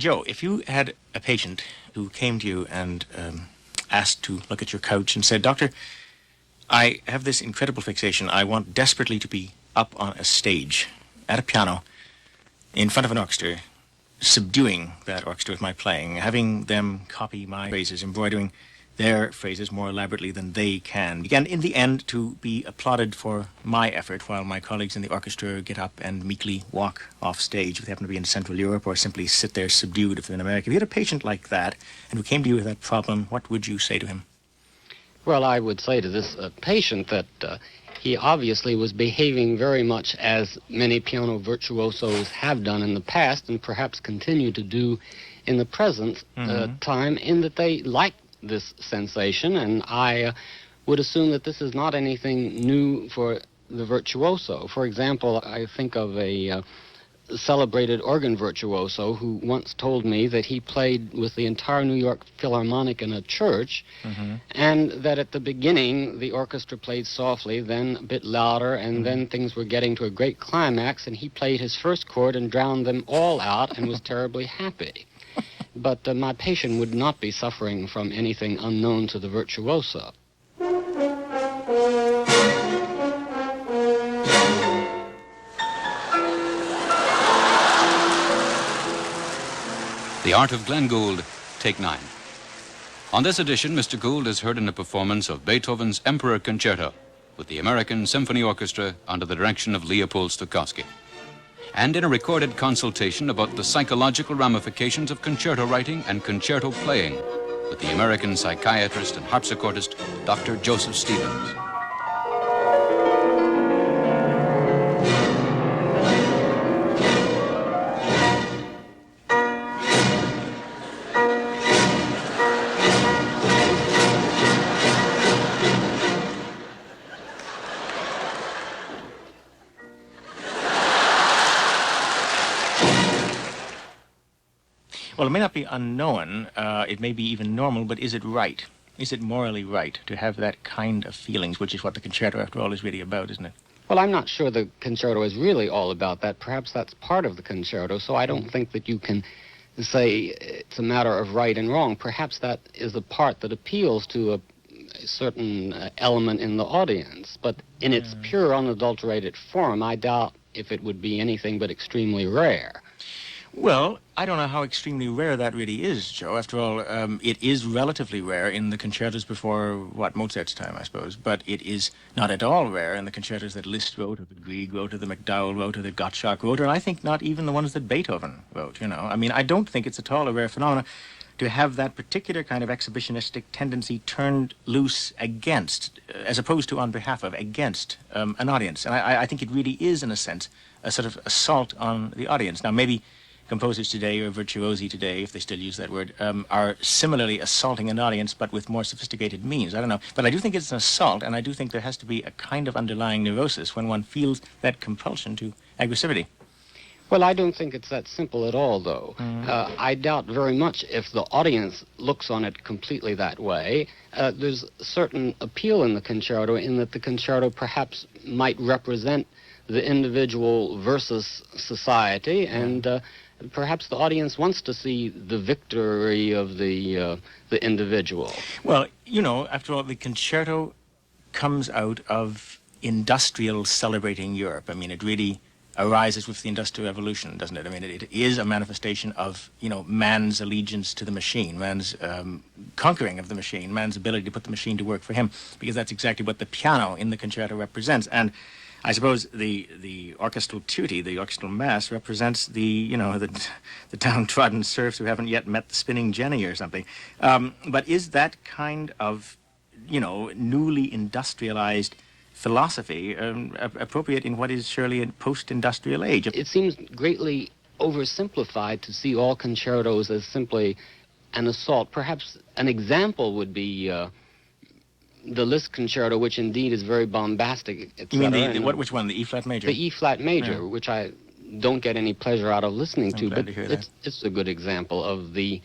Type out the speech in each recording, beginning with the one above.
Joe, if you had a patient who came to you and asked to look at your couch and said, Doctor, I have this incredible fixation. I want desperately to be up on a stage, at a piano, in front of an orchestra, subduing that orchestra with my playing, having them copy my phrases, embroidering their phrases more elaborately than they can. Again, in the end, to be applauded for my effort while my colleagues in the orchestra get up and meekly walk off stage if they happen to be in Central Europe, or simply sit there subdued if they're in America. If you had a patient like that and who came to you with that problem, what would you say to him? Well, I would say to this patient that he obviously was behaving very much as many piano virtuosos have done in the past and perhaps continue to do in the present time, in that they like this sensation, and I would assume that this is not anything new for the virtuoso. For example, I think of a celebrated organ virtuoso who once told me that he played with the entire New York Philharmonic in a church, and that at the beginning the orchestra played softly, then a bit louder, and then things were getting to a great climax, and he played his first chord and drowned them all out and was terribly happy. But my patient would not be suffering from anything unknown to the virtuoso. The Art of Glenn Gould, Take 9. On this edition, Mr. Gould is heard in a performance of Beethoven's Emperor Concerto with the American Symphony Orchestra under the direction of Leopold Stokowski, and in a recorded consultation about the psychological ramifications of concerto writing and concerto playing with the American psychiatrist and harpsichordist, Dr. Joseph Stevens. Well, it may not be unknown, it may be even normal, but is it right? Is it morally right to have that kind of feelings, which is what the concerto, after all, is really about, isn't it? Well, I'm not sure the concerto is really all about that. Perhaps that's part of the concerto, so I don't think that you can say it's a matter of right and wrong. Perhaps that is the part that appeals to a certain element in the audience, but in its pure, unadulterated form, I doubt if it would be anything but extremely rare. Well, I don't know how extremely rare that really is, Joe. After all, it is relatively rare in the concertos before, Mozart's time, I suppose. But it is not at all rare in the concertos that Liszt wrote, or that Grieg wrote, or that MacDowell wrote, or that Gottschalk wrote, or I think not even the ones that Beethoven wrote, you know. I mean, I don't think it's at all a rare phenomenon to have that particular kind of exhibitionistic tendency turned loose against, as opposed to on behalf of, against an audience. And I think it really is, in a sense, a sort of assault on the audience. Now, maybe composers today, or virtuosi today, if they still use that word, are similarly assaulting an audience, but with more sophisticated means. I don't know. But I do think it's an assault, and I do think there has to be a kind of underlying neurosis when one feels that compulsion to aggressivity. Well, I don't think it's that simple at all, though. I doubt very much if the audience looks on it completely that way. There's a certain appeal in the concerto, in that the concerto perhaps might represent the individual versus society, and perhaps the audience wants to see the victory of the individual. Well, you know, after all, the concerto comes out of industrial celebrating Europe. I mean, it really arises with the Industrial Revolution, doesn't it? I mean, it is a manifestation of, you know, man's allegiance to the machine, man's conquering of the machine, man's ability to put the machine to work for him, because that's exactly what the piano in the concerto represents. And I suppose the orchestral tutti, the orchestral mass, represents the, you know, the downtrodden serfs who haven't yet met the spinning jenny or something. But is that kind of, you know, newly industrialized philosophy appropriate in what is surely a post-industrial age? It seems greatly oversimplified to see all concertos as simply an assault. Perhaps an example would be the Liszt concerto, which indeed is very bombastic, etc. You mean which one, the E-flat major? The E-flat major, which I don't get any pleasure out of listening to, but it's a good example of the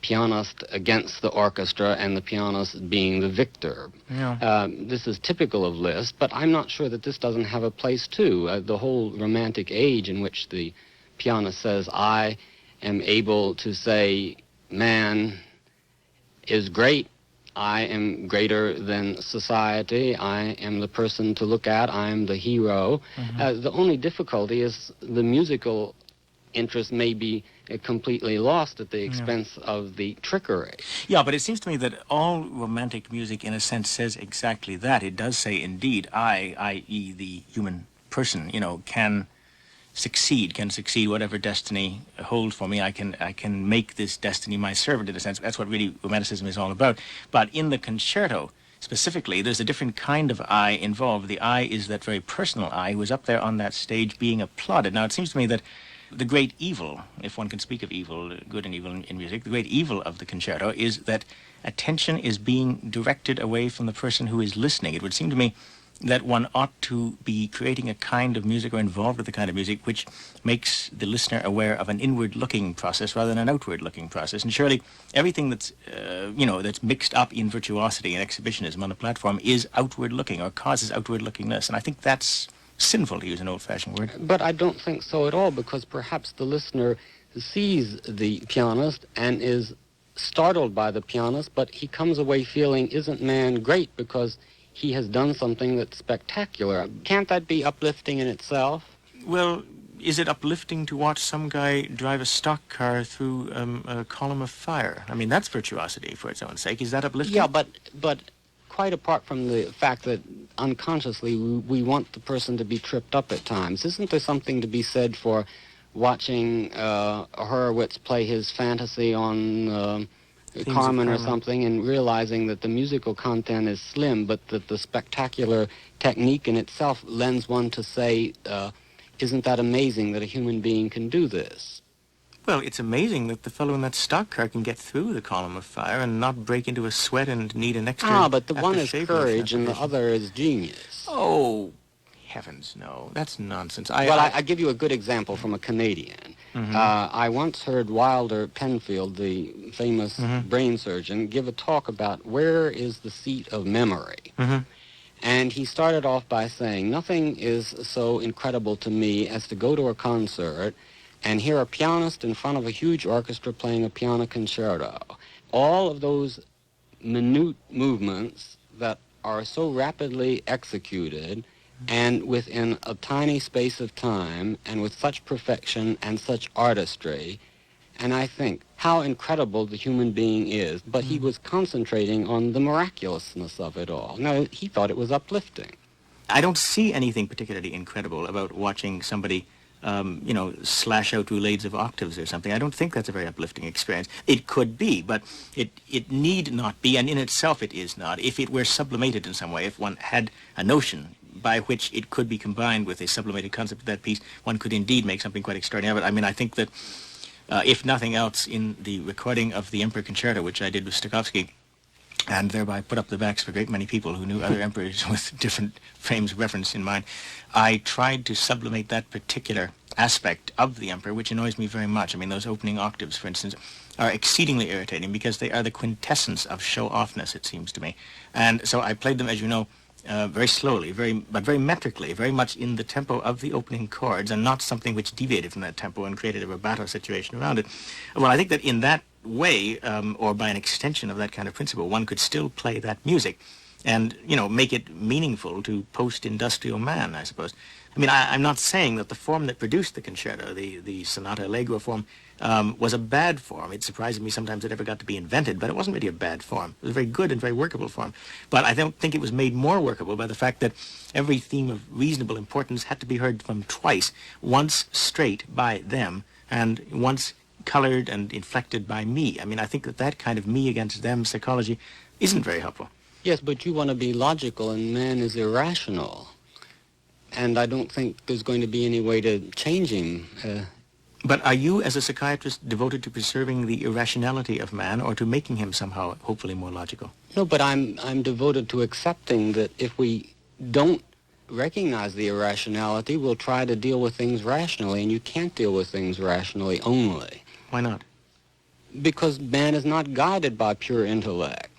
pianist against the orchestra and the pianist being the victor. Yeah. This is typical of Liszt, but I'm not sure that this doesn't have a place too. The whole Romantic age in which the pianist says, I am able to say, man is great, I am greater than society, I am the person to look at, I am the hero. The only difficulty is the musical interest may be completely lost at the expense of the trickery. Yeah, but it seems to me that all romantic music, in a sense, says exactly that. It does say, indeed, I, i.e. the human person, can succeed whatever destiny holds for me. I can make this destiny my servant, in a sense. That's what really romanticism is all about. But in the concerto, specifically, there's a different kind of I involved. The I is that very personal I who is up there on that stage being applauded. Now, it seems to me that the great evil, if one can speak of evil, good and evil in music, the great evil of the concerto is that attention is being directed away from the person who is listening. It would seem to me that one ought to be creating a kind of music or involved with the kind of music which makes the listener aware of an inward-looking process rather than an outward-looking process. And surely everything that's, that's mixed up in virtuosity and exhibitionism on the platform is outward-looking or causes outward-lookingness. And I think that's sinful, to use an old-fashioned word. But I don't think so at all, because perhaps the listener sees the pianist and is startled by the pianist, but he comes away feeling, isn't man great because he has done something that's spectacular? Can't that be uplifting in itself? Well, is it uplifting to watch some guy drive a stock car through a column of fire? I mean, that's virtuosity for its own sake. Is that uplifting? Yeah, but quite apart from the fact that unconsciously we want the person to be tripped up at times, isn't there something to be said for watching Horowitz play his fantasy on Carmen or something and realizing that the musical content is slim, but that the spectacular technique in itself lends one to say, isn't that amazing that a human being can do this? Well, it's amazing that the fellow in that stock car can get through the column of fire and not break into a sweat and need an extra... but the one is courage and the other is genius. Oh, heavens, no. That's nonsense. I give you a good example from a Canadian. I once heard Wilder Penfield, the famous brain surgeon, give a talk about where is the seat of memory. And he started off by saying, nothing is so incredible to me as to go to a concert and hear a pianist in front of a huge orchestra playing a piano concerto. All of those minute movements that are so rapidly executed and within a tiny space of time and with such perfection and such artistry, and I think how incredible the human being is, but he was concentrating on the miraculousness of it all. Now, he thought it was uplifting. I don't see anything particularly incredible about watching somebody slash out roulades of octaves or something. I don't think that's a very uplifting experience. It could be, but it need not be, and in itself it is not. If it were sublimated in some way, if one had a notion by which it could be combined with a sublimated concept of that piece, one could indeed make something quite extraordinary. But I mean, I think that if nothing else, in the recording of the Emperor Concerto, which I did with Stokowski, and thereby put up the backs of a great many people who knew other emperors with different frames of reference in mind, I tried to sublimate that particular aspect of the emperor, which annoys me very much. I mean, those opening octaves, for instance, are exceedingly irritating because they are the quintessence of show-offness, it seems to me. And so I played them, as you know, very slowly, but very metrically, very much in the tempo of the opening chords, and not something which deviated from that tempo and created a rubato situation around it. Well, I think that in that way, or by an extension of that kind of principle, one could still play that music and, make it meaningful to post-industrial man, I suppose. I mean, I'm not saying that the form that produced the concerto, the sonata allegro form, was a bad form. It surprised me sometimes it ever got to be invented, but it wasn't really a bad form. It was a very good and very workable form. But I don't think it was made more workable by the fact that every theme of reasonable importance had to be heard from twice, once straight by them, and once colored and inflected by me. I mean, I think that kind of me against them psychology isn't very helpful. Yes, but you want to be logical, and man is irrational. And I don't think there's going to be any way to change him. But are you, as a psychiatrist, devoted to preserving the irrationality of man, or to making him somehow, hopefully, more logical? No, but I'm devoted to accepting that if we don't recognize the irrationality, we'll try to deal with things rationally, and you can't deal with things rationally only. Why not? Because man is not guided by pure intellect.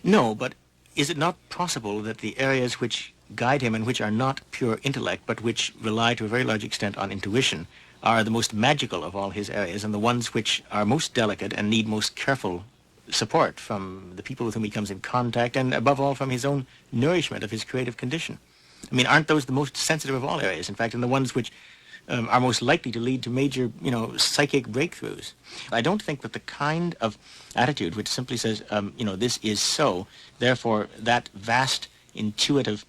No, but is it not possible that the areas which guide him and which are not pure intellect, but which rely to a very large extent on intuition, are the most magical of all his areas and the ones which are most delicate and need most careful support from the people with whom he comes in contact, and above all from his own nourishment of his creative condition. I mean, aren't those the most sensitive of all areas, in fact, and the ones which are most likely to lead to major, psychic breakthroughs? I don't think that the kind of attitude which simply says, this is so, therefore that vast intuitive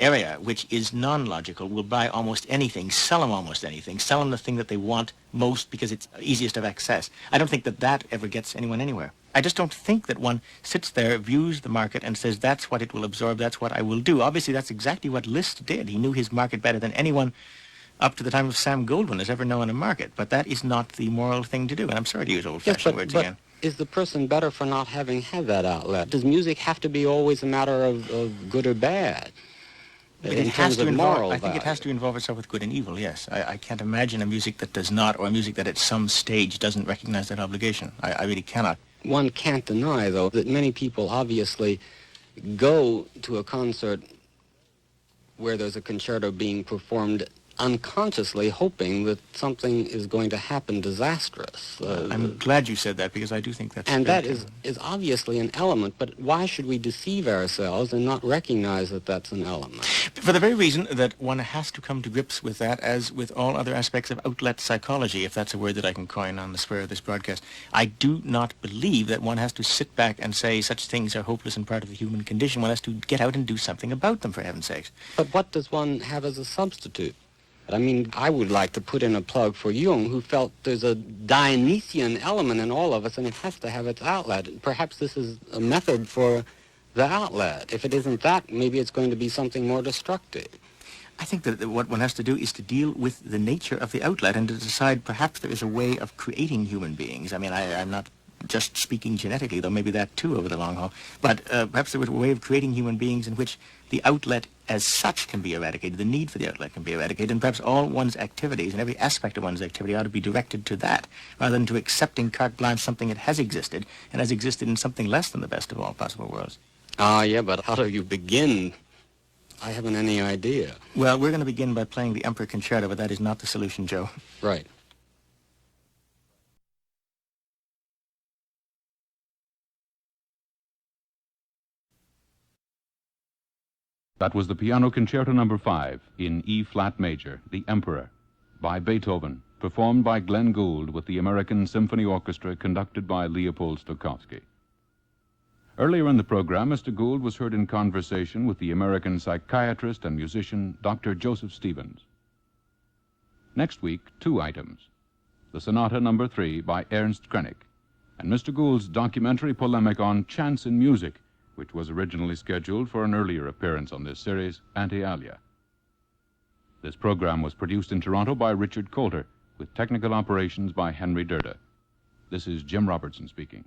area which is non-logical will buy almost anything, sell them almost anything, sell them the thing that they want most because it's easiest of access. I don't think that that ever gets anyone anywhere. I just don't think that one sits there, views the market, and says, that's what it will absorb, that's what I will do. Obviously, that's exactly what Liszt did. He knew his market better than anyone up to the time of Sam Goldwyn has ever known a market. But that is not the moral thing to do. And I'm sorry to use old-fashioned words again. Is the person better for not having had that outlet? Does music have to be always a matter of good or bad? It has to involve, I think it has to involve itself with good and evil, yes. I can't imagine a music that does not, or a music that at some stage doesn't recognize that obligation. I really cannot. One can't deny, though, that many people obviously go to a concert where there's a concerto being performed unconsciously hoping that something is going to happen disastrous. I'm glad you said that, because I do think that's... And that is obviously an element, but why should we deceive ourselves and not recognize that that's an element? For the very reason that one has to come to grips with that, as with all other aspects of outlet psychology, if that's a word that I can coin on the spur of this broadcast. I do not believe that one has to sit back and say such things are hopeless and part of the human condition. One has to get out and do something about them, for heaven's sakes. But what does one have as a substitute? I mean, I would like to put in a plug for Jung, who felt there's a Dionysian element in all of us, and it has to have its outlet. Perhaps this is a method for the outlet. If it isn't that, maybe it's going to be something more destructive. I think that what one has to do is to deal with the nature of the outlet and to decide perhaps there is a way of creating human beings. I mean, I'm not just speaking genetically, though maybe that too over the long haul, but perhaps there was a way of creating human beings in which the outlet as such can be eradicated, the need for the outlet can be eradicated, and perhaps all one's activities and every aspect of one's activity ought to be directed to that, rather than to accepting carte blanche something that has existed, and has existed in something less than the best of all possible worlds. Yeah, but how do you begin? I haven't any idea. Well, we're going to begin by playing the Emperor Concerto, but that is not the solution, Joe. Right. That was the Piano Concerto No. 5 in E-flat major, The Emperor, by Beethoven, performed by Glenn Gould with the American Symphony Orchestra, conducted by Leopold Stokowski. Earlier in the program, Mr. Gould was heard in conversation with the American psychiatrist and musician Dr. Joseph Stevens. Next week, 2 items: the Sonata No. 3 by Ernst Krenek, and Mr. Gould's documentary polemic on chance in music, which was originally scheduled for an earlier appearance on this series, Ante Alia. This program was produced in Toronto by Richard Coulter, with technical operations by Henry Durda. This is Jim Robertson speaking.